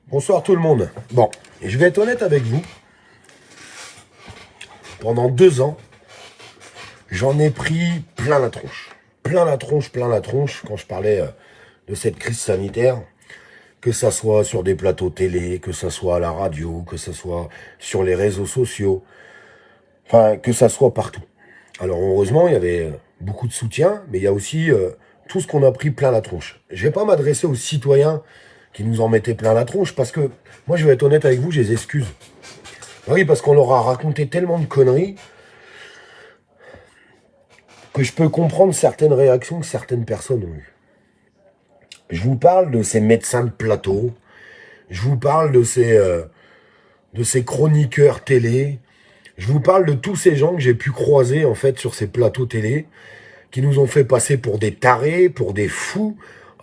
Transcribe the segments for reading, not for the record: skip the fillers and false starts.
Bonsoir tout le monde. Bon, je vais être honnête avec vous. Pendant 2 ans, j'en ai pris plein la tronche. Plein la tronche, plein la tronche, quand je parlais de cette crise sanitaire. Que ça soit sur des plateaux télé, que ça soit à la radio, que ça soit sur les réseaux sociaux. Enfin, que ça soit partout. Alors heureusement, il y avait beaucoup de soutien, mais il y a aussi tout ce qu'on a pris plein la tronche. Je vais pas m'adresser aux citoyens qui nous en mettaient plein la tronche, parce que moi, je vais être honnête avec vous, je les excuse. Oui, parce qu'on leur a raconté tellement de conneries que je peux comprendre certaines réactions que certaines personnes ont eues. Je vous parle de ces médecins de plateau, je vous parle de ces chroniqueurs télé, je vous parle de tous ces gens que j'ai pu croiser en fait sur ces plateaux télé, qui nous ont fait passer pour des tarés, pour des fous,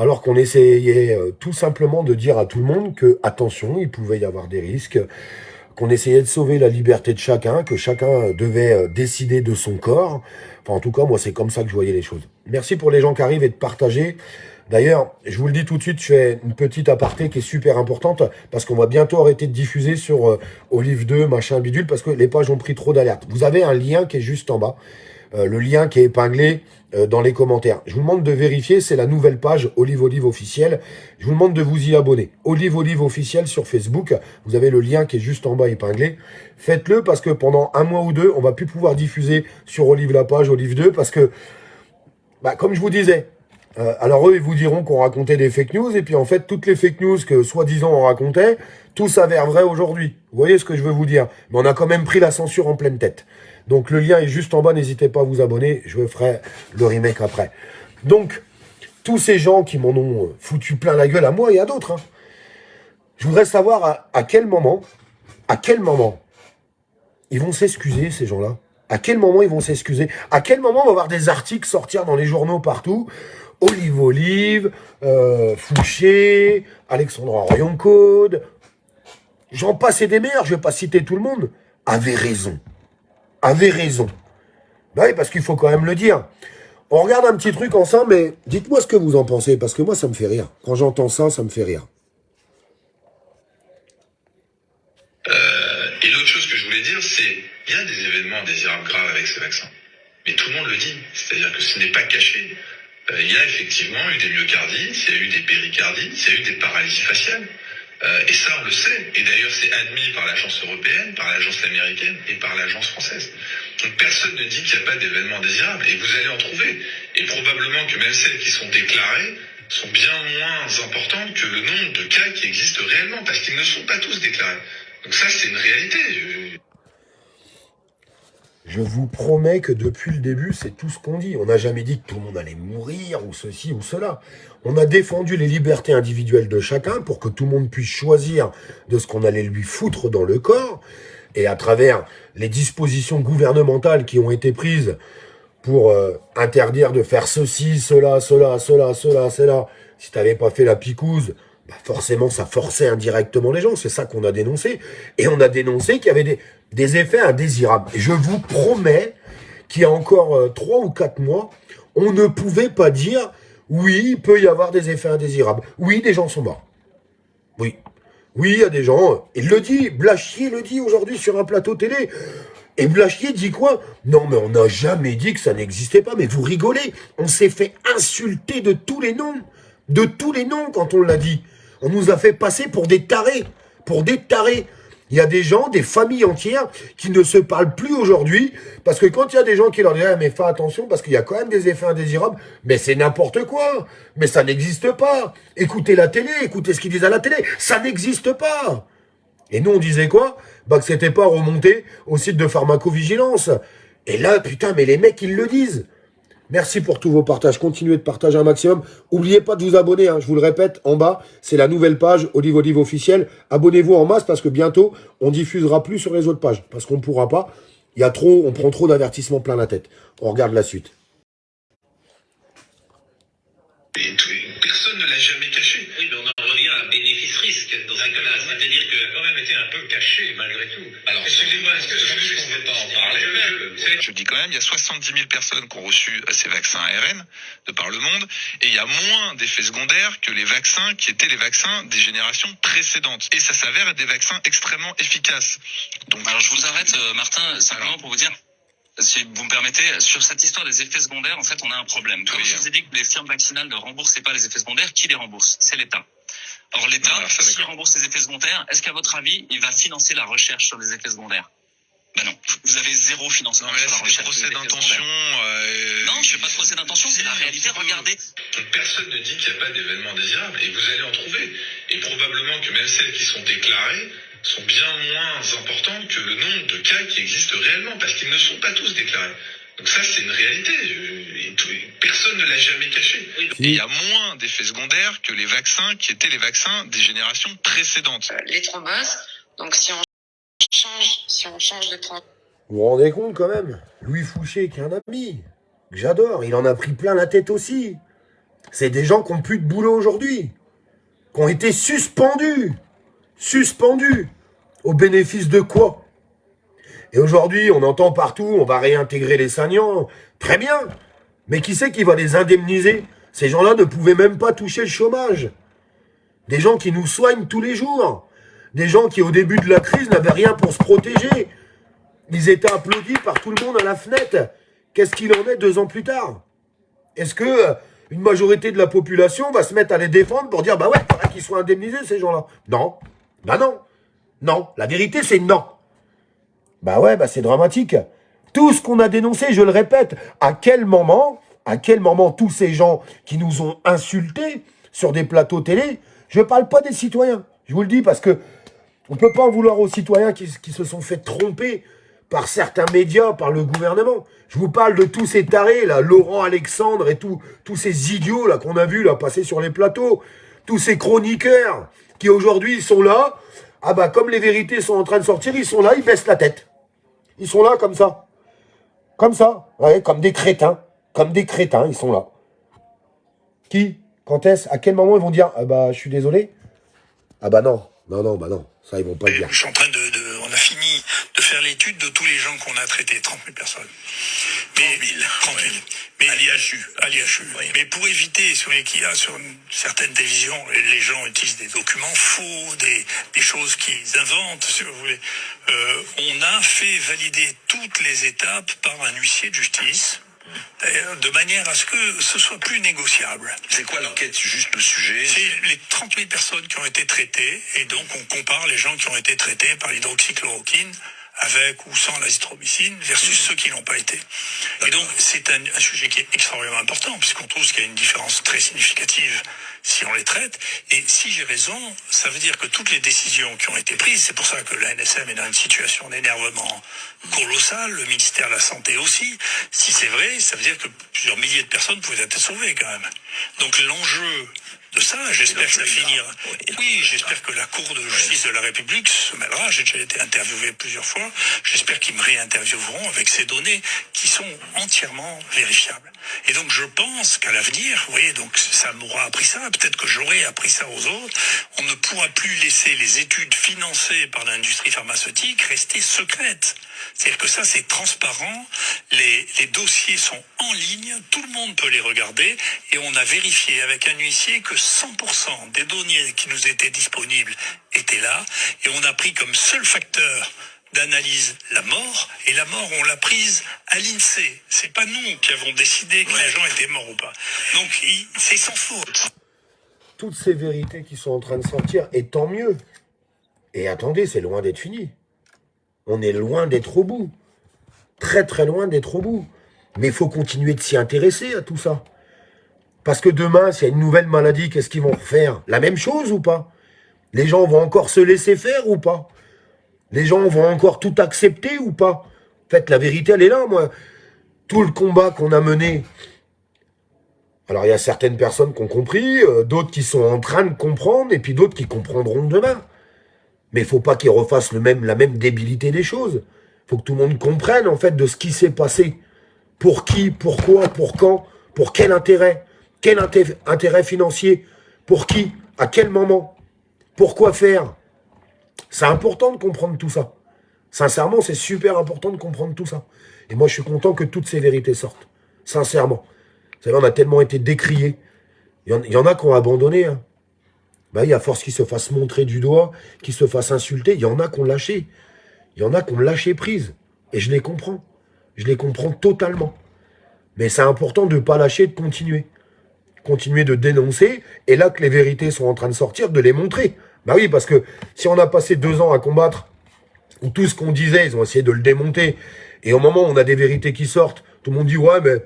alors qu'on essayait tout simplement de dire à tout le monde que, attention, il pouvait y avoir des risques, qu'on essayait de sauver la liberté de chacun, que chacun devait décider de son corps. Enfin, en tout cas, moi, c'est comme ça que je voyais les choses. Merci pour les gens qui arrivent et de partager. D'ailleurs, je vous le dis tout de suite, je fais une petite aparté qui est super importante, parce qu'on va bientôt arrêter de diffuser sur Olive 2, machin, bidule, parce que les pages ont pris trop d'alertes. Vous avez un lien qui est juste en bas, le lien qui est épinglé dans les commentaires. Je vous demande de vérifier, c'est la nouvelle page Olive Olive officielle. Je vous demande de vous y abonner. Olive Olive officielle sur Facebook. Vous avez le lien qui est juste en bas épinglé. Faites-le parce que pendant 1 mois ou 2, on va plus pouvoir diffuser sur Olive la page Olive 2 parce que, comme je vous disais, alors eux, ils vous diront qu'on racontait des fake news et puis en fait, toutes les fake news que soi-disant on racontait, tout s'avère vrai aujourd'hui. Vous voyez ce que je veux vous dire? Mais on a quand même pris la censure en pleine tête. Donc le lien est juste en bas, n'hésitez pas à vous abonner, je ferai le remake après. Donc, tous ces gens qui m'en ont foutu plein la gueule à moi et à d'autres, je voudrais savoir à quel moment, ils vont s'excuser, ces gens-là. À quel moment ils vont s'excuser? À quel moment on va voir des articles sortir dans les journaux partout? Olive Olive, Fouché, Alexandre Orion-Code, j'en passe et des meilleurs, je vais pas citer tout le monde, avait raison. Avait raison. Oui, parce qu'il faut quand même le dire. On regarde un petit truc ensemble, mais dites-moi ce que vous en pensez, parce que moi, ça me fait rire. Quand j'entends ça, ça me fait rire. Et l'autre chose que je voulais dire, c'est il y a des événements indésirables graves avec ce vaccin. Mais tout le monde le dit. C'est-à-dire que ce n'est pas caché. Il y a effectivement eu des myocardites, il y a eu des péricardites, il y a eu des paralysies faciales. Et ça, on le sait. Et d'ailleurs, c'est admis par l'agence européenne, par l'agence américaine et par l'agence française. Donc personne ne dit qu'il n'y a pas d'événements indésirables. Et vous allez en trouver. Et probablement que même celles qui sont déclarées sont bien moins importantes que le nombre de cas qui existent réellement, parce qu'ils ne sont pas tous déclarés. Donc ça, c'est une réalité. Je vous promets que depuis le début, c'est tout ce qu'on dit. On n'a jamais dit que tout le monde allait mourir, ou ceci, ou cela. On a défendu les libertés individuelles de chacun pour que tout le monde puisse choisir de ce qu'on allait lui foutre dans le corps. Et à travers les dispositions gouvernementales qui ont été prises pour interdire de faire ceci, cela, cela. Si tu n'avais pas fait la picouse, forcément, ça forçait indirectement les gens. C'est ça qu'on a dénoncé. Et on a dénoncé qu'il y avait des effets indésirables. Et je vous promets qu'il y a encore 3 ou 4 mois, on ne pouvait pas dire « Oui, il peut y avoir des effets indésirables. Oui, des gens sont morts. » Oui. Oui, il y a des gens... Il le dit, Blachier le dit aujourd'hui sur un plateau télé. Et Blachier dit quoi? Non, mais on n'a jamais dit que ça n'existait pas. Mais vous rigolez. On s'est fait insulter de tous les noms. De tous les noms quand on l'a dit. On nous a fait passer pour des tarés. Pour des tarés. Il y a des gens, des familles entières qui ne se parlent plus aujourd'hui. Parce que quand il y a des gens qui leur disent mais fais attention parce qu'il y a quand même des effets indésirables. Mais c'est n'importe quoi. Mais ça n'existe pas. Écoutez la télé. Écoutez ce qu'ils disent à la télé. Ça n'existe pas. Et nous, on disait quoi? Que c'était pas remonté au site de pharmacovigilance. Et là, putain, mais les mecs, ils le disent. Merci pour tous vos partages. Continuez de partager un maximum. N'oubliez pas de vous abonner. Je vous le répète, en bas, c'est la nouvelle page Olive Olive officielle. Abonnez-vous en masse parce que bientôt, on diffusera plus sur les autres pages. Parce qu'on ne pourra pas. Il y a trop, on prend trop d'avertissements plein la tête. On regarde la suite. Personne ne l'a jamais caché. Oui, mais on en revient à bénéfice-risque dans un cas-là. C'est-à-dire que... Quand même, été un peu caché malgré tout. Alors, excusez-moi, est-ce que je ne veux pas en parler même. Je dis quand même, il y a 70 000 personnes qui ont reçu ces vaccins ARN de par le monde, et il y a moins d'effets secondaires que les vaccins qui étaient les vaccins des générations précédentes. Et ça s'avère être des vaccins extrêmement efficaces. Donc, alors je vous arrête, Martin, simplement pour vous dire, si vous me permettez, sur cette histoire des effets secondaires, en fait, on a un problème. Comme je vous ai dit que les firmes vaccinales ne remboursaient pas les effets secondaires, qui les rembourse? C'est l'État. Or, l'État, s'il rembourse les effets secondaires, est-ce qu'à votre avis, il va financer la recherche sur les effets secondaires? Ben non. Vous avez zéro financement sur la recherche. Procès d'intention. Non, je fais pas de procès d'intention, c'est la réalité. Regardez. Personne ne dit qu'il n'y a pas d'événements désirables, et vous allez en trouver. Et probablement que même celles qui sont déclarées sont bien moins importantes que le nombre de cas qui existent réellement, parce qu'ils ne sont pas tous déclarés. Donc ça, c'est une réalité. Personne ne l'a jamais caché. Et il y a moins d'effets secondaires que les vaccins qui étaient les vaccins des générations précédentes. Les thromboses, donc si on change de thrombose. Vous vous rendez compte quand même? Louis Fouché, qui est un ami, que j'adore, il en a pris plein la tête aussi. C'est des gens qui n'ont plus de boulot aujourd'hui, qui ont été suspendus, au bénéfice de quoi? Et aujourd'hui, on entend partout, on va réintégrer les soignants, très bien, mais qui c'est qui va les indemniser? Ces gens-là ne pouvaient même pas toucher le chômage. Des gens qui nous soignent tous les jours, des gens qui au début de la crise n'avaient rien pour se protéger. Ils étaient applaudis par tout le monde à la fenêtre. Qu'est-ce qu'il en est 2 ans plus tard? Est-ce que une majorité de la population va se mettre à les défendre pour dire bah ouais, il faudrait qu'ils soient indemnisés ces gens-là? Non. Bah non. Non. La vérité c'est non. Bah ouais, bah c'est dramatique. Tout ce qu'on a dénoncé, je le répète, à quel moment tous ces gens qui nous ont insultés sur des plateaux télé, je ne parle pas des citoyens, je vous le dis parce que on ne peut pas en vouloir aux citoyens qui se sont fait tromper par certains médias, par le gouvernement. Je vous parle de tous ces tarés, là, Laurent Alexandre et tous ces idiots là qu'on a vus là passer sur les plateaux, tous ces chroniqueurs qui aujourd'hui sont là. Ah bah comme les vérités sont en train de sortir, ils sont là, ils baissent la tête. Ils sont là comme ça. Comme ça, ouais, comme des crétins, ils sont là. Qui? Quand est-ce? À quel moment ils vont dire ah bah je suis désolé? Ah bah non, bah non, ça ils vont pas le dire. Je suis en train on a fini de faire l'étude de tous les gens qu'on a traités, 30 000 personnes. Mais, 30 000. Mais, à l'IHU. Oui. Mais pour éviter, qu'il y a sur certaines télévisions, les gens utilisent des documents faux, des choses qu'ils inventent, si vous voulez. On a fait valider toutes les étapes par un huissier de justice, de manière à ce que ce soit plus négociable. C'est quoi l'enquête, juste le sujet? C'est les 30 000 personnes qui ont été traitées, et donc on compare les gens qui ont été traités par l'hydroxychloroquine avec ou sans l'azithromycine versus ceux qui n'ont pas été. Et donc c'est un sujet qui est extrêmement important, puisqu'on trouve qu'il y a une différence très significative si on les traite. Et si j'ai raison, ça veut dire que toutes les décisions qui ont été prises, c'est pour ça que l'ANSM est dans une situation d'énervement colossal, le ministère de la Santé aussi. Si c'est vrai, ça veut dire que plusieurs milliers de personnes pouvaient être sauvées quand même. Donc l'enjeu de ça, j'espère que ça finira. Oui, j'espère que la Cour de justice de la République se mêlera. J'ai déjà été interviewé plusieurs fois. J'espère qu'ils me réintervieweront avec ces données qui sont entièrement vérifiables. Et donc je pense qu'à l'avenir, vous voyez, donc ça m'aura appris ça, peut-être que j'aurai appris ça aux autres, on ne pourra plus laisser les études financées par l'industrie pharmaceutique rester secrètes. C'est-à-dire que ça, c'est transparent, les dossiers sont en ligne, tout le monde peut les regarder, et on a vérifié avec un huissier que 100% des données qui nous étaient disponibles étaient là, et on a pris comme seul facteur d'analyse la mort, et la mort, on l'a prise à l'INSEE. C'est pas nous qui avons décidé que les gens étaient morts ou pas. Donc, c'est sans faute. Toutes ces vérités qui sont en train de sortir, et tant mieux. Et attendez, c'est loin d'être fini. On est loin d'être au bout. Très très loin d'être au bout. Mais il faut continuer de s'y intéresser à tout ça. Parce que demain, s'il y a une nouvelle maladie, qu'est-ce qu'ils vont refaire? La même chose ou pas? Les gens vont encore se laisser faire ou pas? Les gens vont encore tout accepter ou pas? En fait, la vérité, elle est là, moi. Tout le combat qu'on a mené. Alors, il y a certaines personnes qui ont compris, d'autres qui sont en train de comprendre, et puis d'autres qui comprendront demain. Mais il ne faut pas qu'ils refassent la même débilité des choses. Il faut que tout le monde comprenne, en fait, de ce qui s'est passé. Pour qui, pourquoi, pour quand, pour quel intérêt? Quel intérêt financier? Pour qui? À quel moment? Pourquoi faire? C'est important de comprendre tout ça. Sincèrement, c'est super important de comprendre tout ça. Et moi, je suis content que toutes ces vérités sortent. Sincèrement. Vous savez, on a tellement été décriés. Il y en a qui ont abandonné. Hein. Bah, il y a force qu'ils se fassent montrer du doigt, qu'ils se fassent insulter. Il y en a qui ont lâché. Il y en a qui ont lâché prise. Et je les comprends. Je les comprends totalement. Mais c'est important de ne pas lâcher, de continuer. Continuer de dénoncer. Et là que les vérités sont en train de sortir, de les montrer. Bah oui, parce que si on a passé 2 ans à combattre, où tout ce qu'on disait, ils ont essayé de le démonter. Et au moment où on a des vérités qui sortent, tout le monde dit « Ouais, mais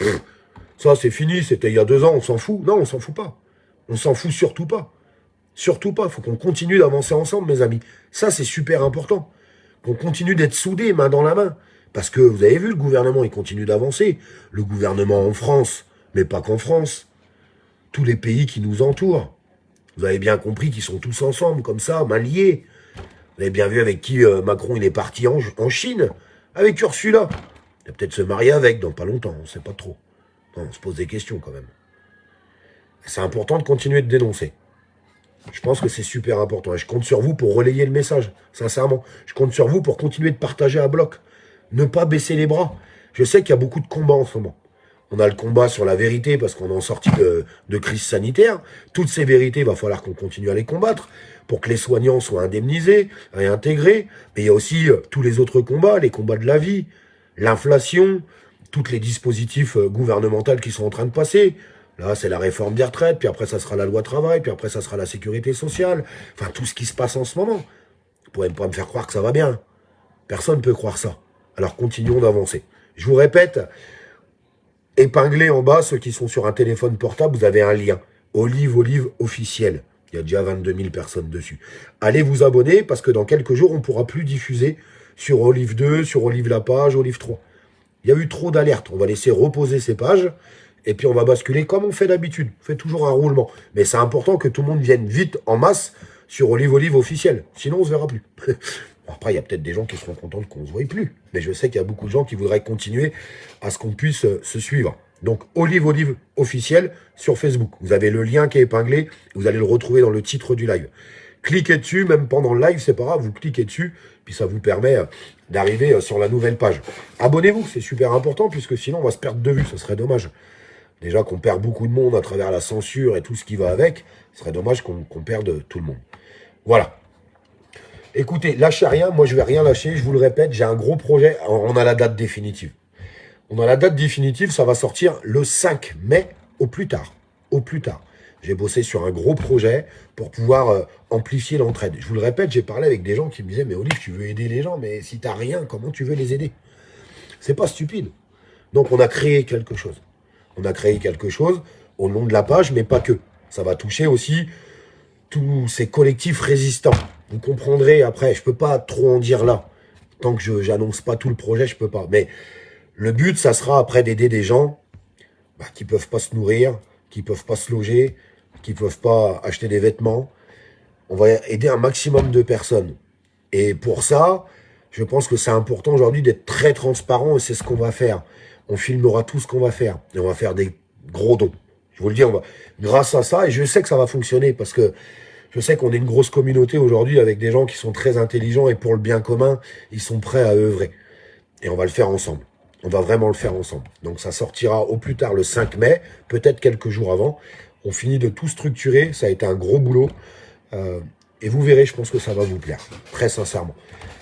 ça c'est fini, c'était il y a 2 ans, on s'en fout. » Non, on s'en fout pas. On s'en fout surtout pas. Surtout pas. Il faut qu'on continue d'avancer ensemble, mes amis. Ça, c'est super important. Qu'on continue d'être soudés, main dans la main. Parce que, vous avez vu, le gouvernement, il continue d'avancer. Le gouvernement en France, mais pas qu'en France. Tous les pays qui nous entourent. Vous avez bien compris qu'ils sont tous ensemble, comme ça, main liée. Vous avez bien vu avec qui Macron, il est parti en Chine. Avec Ursula. Il va peut-être se marier avec dans pas longtemps, on ne sait pas trop. Non, on se pose des questions quand même. C'est important de continuer de dénoncer. Je pense que c'est super important. Et je compte sur vous pour relayer le message, sincèrement. Je compte sur vous pour continuer de partager à bloc. Ne pas baisser les bras. Je sais qu'il y a beaucoup de combats en ce moment. On a le combat sur la vérité parce qu'on est en sortie de crise sanitaire. Toutes ces vérités, il va falloir qu'on continue à les combattre pour que les soignants soient indemnisés, réintégrés. Mais il y a aussi tous les autres combats, les combats de la vie, l'inflation, tous les dispositifs gouvernementaux qui sont en train de passer. Là, c'est la réforme des retraites, puis après, ça sera la loi travail, puis après, ça sera la sécurité sociale. Enfin, tout ce qui se passe en ce moment. Vous pourrez pas me faire croire que ça va bien. Personne ne peut croire ça. Alors, continuons d'avancer. Je vous répète, épinglez en bas, ceux qui sont sur un téléphone portable, vous avez un lien. Olive officiel. Il y a déjà 22 000 personnes dessus. Allez vous abonner, parce que dans quelques jours, on ne pourra plus diffuser sur Olive 2, sur Olive la page, Olive 3. Il y a eu trop d'alertes. On va laisser reposer ces pages. Et puis on va basculer comme on fait d'habitude. On fait toujours un roulement. Mais c'est important que tout le monde vienne vite, en masse, sur Olive officiel. Sinon, on ne se verra plus. Après, il y a peut-être des gens qui seront contents qu'on ne se voie plus. Mais je sais qu'il y a beaucoup de gens qui voudraient continuer à ce qu'on puisse se suivre. Donc, Olive officiel sur Facebook. Vous avez le lien qui est épinglé. Vous allez le retrouver dans le titre du live. Cliquez dessus, même pendant le live, c'est pas grave. Vous cliquez dessus, puis ça vous permet d'arriver sur la nouvelle page. Abonnez-vous, c'est super important, puisque sinon, on va se perdre de vue. Ce serait dommage. Déjà qu'on perd beaucoup de monde à travers la censure et tout ce qui va avec, ce serait dommage qu'on perde tout le monde. Voilà. Écoutez, lâchez rien, moi je vais rien lâcher, je vous le répète, j'ai un gros projet, on a la date définitive. On a la date définitive, ça va sortir le 5 mai au plus tard. Au plus tard. J'ai bossé sur un gros projet pour pouvoir amplifier l'entraide. Je vous le répète, j'ai parlé avec des gens qui me disaient « Mais Olive, tu veux aider les gens, mais si tu n'as rien, comment tu veux les aider ?» C'est pas stupide. Donc on a créé quelque chose. On a créé quelque chose au nom de la page, mais pas que. Ça va toucher aussi tous ces collectifs résistants. Vous comprendrez après, je ne peux pas trop en dire là. Tant que je n'annonce pas tout le projet, je ne peux pas. Mais le but, ça sera après d'aider des gens qui ne peuvent pas se nourrir, qui ne peuvent pas se loger, qui ne peuvent pas acheter des vêtements. On va aider un maximum de personnes. Et pour ça, je pense que c'est important aujourd'hui d'être très transparent et c'est ce qu'on va faire. On filmera tout ce qu'on va faire. Et on va faire des gros dons. Je vous le dis, grâce à ça, et je sais que ça va fonctionner, parce que je sais qu'on est une grosse communauté aujourd'hui avec des gens qui sont très intelligents et pour le bien commun, ils sont prêts à œuvrer. Et on va le faire ensemble. On va vraiment le faire ensemble. Donc ça sortira au plus tard le 5 mai, peut-être quelques jours avant. On finit de tout structurer, ça a été un gros boulot. Et vous verrez, je pense que ça va vous plaire, très sincèrement.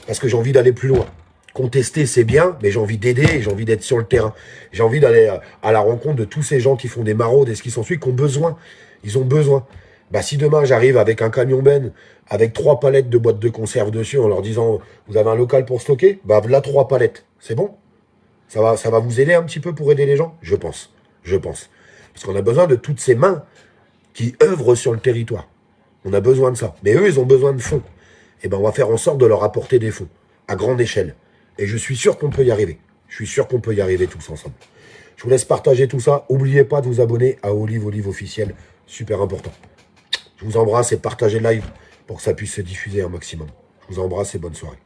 Parce que j'ai envie d'aller plus loin. Contester, c'est bien, mais j'ai envie d'aider et j'ai envie d'être sur le terrain. J'ai envie d'aller à la rencontre de tous ces gens qui font des maraudes et ce qui s'ensuit, qui ont besoin. Ils ont besoin. Bah, si demain, j'arrive avec un camion ben, avec 3 palettes de boîtes de conserve dessus, en leur disant, vous avez un local pour stocker? Bah, là, 3 palettes. C'est bon? Ça va vous aider un petit peu pour aider les gens? Je pense. Je pense. Parce qu'on a besoin de toutes ces mains qui œuvrent sur le territoire. On a besoin de ça. Mais eux, ils ont besoin de fonds. Et ben, on va faire en sorte de leur apporter des fonds. À grande échelle. Et je suis sûr qu'on peut y arriver. Je suis sûr qu'on peut y arriver tous ensemble. Je vous laisse partager tout ça. N'oubliez pas de vous abonner à Olive officiel. Super important. Je vous embrasse et partagez le live pour que ça puisse se diffuser un maximum. Je vous embrasse et bonne soirée.